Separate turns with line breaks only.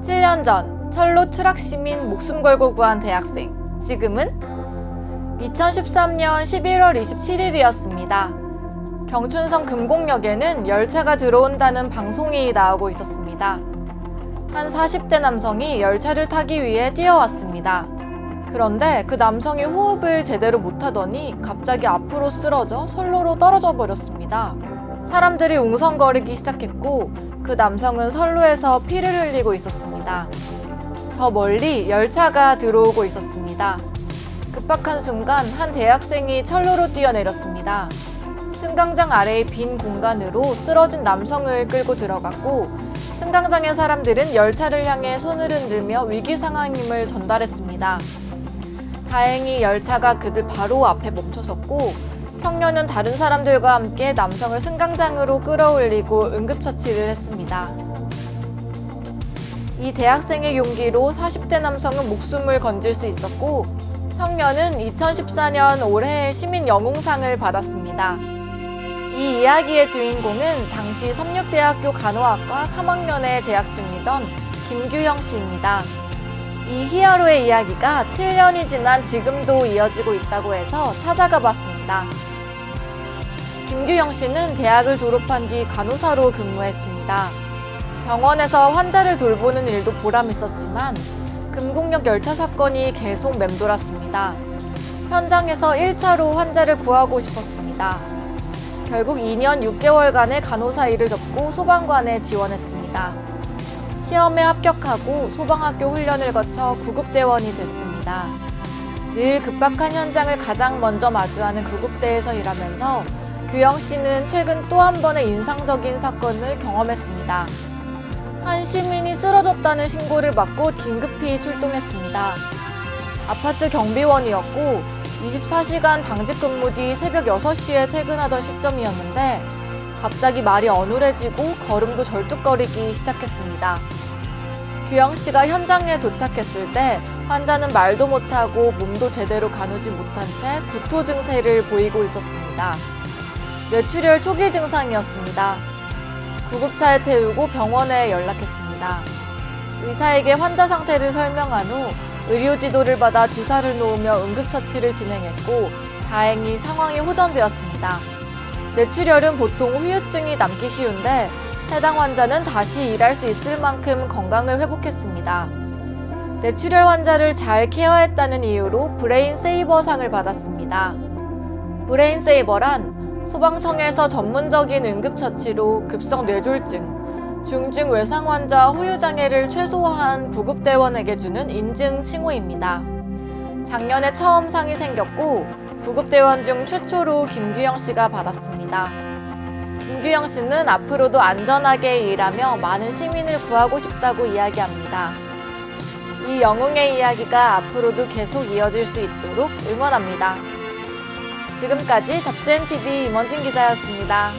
(7년) 전 철로 추락시민 목숨 걸고 구한 대학생. 지금은? 2013년 11월 27일이었습니다. 경춘선 금곡역에는 열차가 들어온다는 방송이 나오고 있었습니다. 한 40대 남성이 열차를 타기 위해 뛰어왔습니다. 그런데 그 남성이 호흡을 제대로 못하더니 갑자기 앞으로 쓰러져 선로로 떨어져 버렸습니다. 사람들이 웅성거리기 시작했고 그 남성은 선로에서 피를 흘리고 있었습니다. 저 멀리 열차가 들어오고 있었습니다. 급박한 순간 한 대학생이 철로로 뛰어내렸습니다. 승강장 아래의 빈 공간으로 쓰러진 남성을 끌고 들어갔고 승강장의 사람들은 열차를 향해 손을 흔들며 위기 상황임을 전달했습니다. 다행히 열차가 그들 바로 앞에 멈춰섰고 청년은 다른 사람들과 함께 남성을 승강장으로 끌어올리고 응급처치를 했습니다. 이 대학생의 용기로 40대 남성은 목숨을 건질 수 있었고 청년은 2014년 올해의 시민영웅상을 받았습니다. 이 이야기의 주인공은 당시 삼육대학교 간호학과 3학년에 재학 중이던 김규영 씨입니다. 이 히어로의 이야기가 7년이 지난 지금도 이어지고 있다고 해서 찾아가 봤습니다. 김규영 씨는 대학을 졸업한 뒤 간호사로 근무했습니다. 병원에서 환자를 돌보는 일도 보람있었지만 금곡역 열차 사건이 계속 맴돌았습니다. 현장에서 1차로 환자를 구하고 싶었습니다. 결국 2년 6개월간의 간호사 일을 접고 소방관에 지원했습니다. 시험에 합격하고 소방학교 훈련을 거쳐 구급대원이 됐습니다. 늘 급박한 현장을 가장 먼저 마주하는 구급대에서 일하면서 규영 씨는 최근 또 한 번의 인상적인 사건을 경험했습니다. 한 시민이 쓰러졌다는 신고를 받고 긴급히 출동했습니다. 아파트 경비원이었고 24시간 당직 근무 뒤 새벽 6시에 퇴근하던 시점이었는데 갑자기 말이 어눌해지고 걸음도 절뚝거리기 시작했습니다. 규영 씨가 현장에 도착했을 때 환자는 말도 못하고 몸도 제대로 가누지 못한 채 구토 증세를 보이고 있었습니다. 뇌출혈 초기 증상이었습니다. 구급차에 태우고 병원에 연락했습니다. 의사에게 환자 상태를 설명한 후 의료 지도를 받아 주사를 놓으며 응급처치를 진행했고 다행히 상황이 호전되었습니다. 뇌출혈은 보통 후유증이 남기 쉬운데 해당 환자는 다시 일할 수 있을 만큼 건강을 회복했습니다. 뇌출혈 환자를 잘 케어했다는 이유로 브레인세이버상을 받았습니다. 브레인세이버란 소방청에서 전문적인 응급처치로 급성 뇌졸중, 중증 외상 환자 후유장애를 최소화한 구급대원에게 주는 인증 칭호입니다. 작년에 처음 상이 생겼고 구급대원 중 최초로 김규영 씨가 받았습니다. 김규영 씨는 앞으로도 안전하게 일하며 많은 시민을 구하고 싶다고 이야기합니다. 이 영웅의 이야기가 앞으로도 계속 이어질 수 있도록 응원합니다. 지금까지 잡스앤TV 임원진 기자였습니다.